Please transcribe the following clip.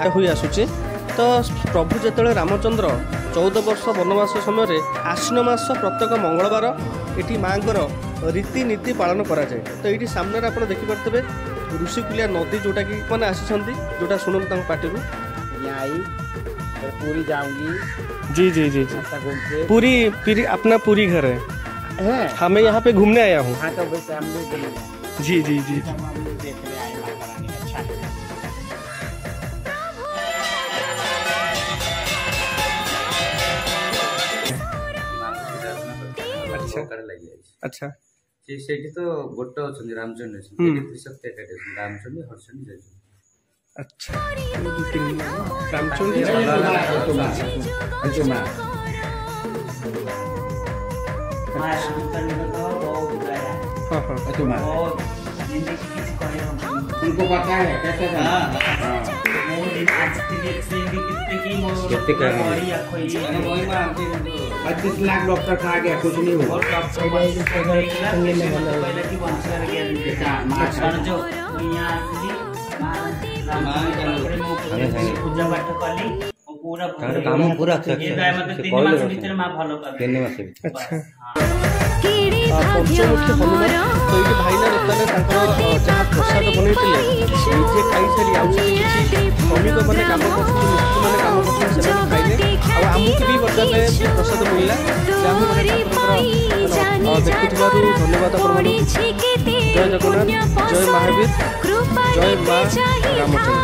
हुई आसुची। तो प्रभु जिते रामचंद्र 14 वर्ष वनवास समय आश्विन मास प्रत्येक मंगलवार ये माँ रीतिनीति पालन कराए। तो ये सामने आप देखिपे ऋषिकुलिया नदी जोटा कि मैंने आसी जोटा शुणु पार्टी को पूरी जाऊंगी। जी जी जी जी पूरी अपना पूरी घर है। हमें यहाँ पे घूमने आया हूँ। हाँ, तो वैसे हम भी जी जी जी देखने आए माता रानी। अच्छा अच्छा सेठी तो गोटे अच्छा रामचंद्र त्रिशक्ति रामचंद्र हरचंद्र। अच्छा रामचंद्र उनको पता है कैसे 25 लाख डॉक्टर खा गया कुछ नहीं हुआ। पूजा पाठ कली काम पूरा अच्छा पंचमुखी हनुमान। तो ये भाईना बर्तमान जहाँ प्रसाद बनई निजे खाई सारी श्रमिक मैंने कम कर मैंने कम कर खाइले आमको भी बर्तमान प्रसाद मिलला। देखुवर धन्यवाद आप। जय जगन्नाथ, जय महावीर, जय माँ रामचंद्र।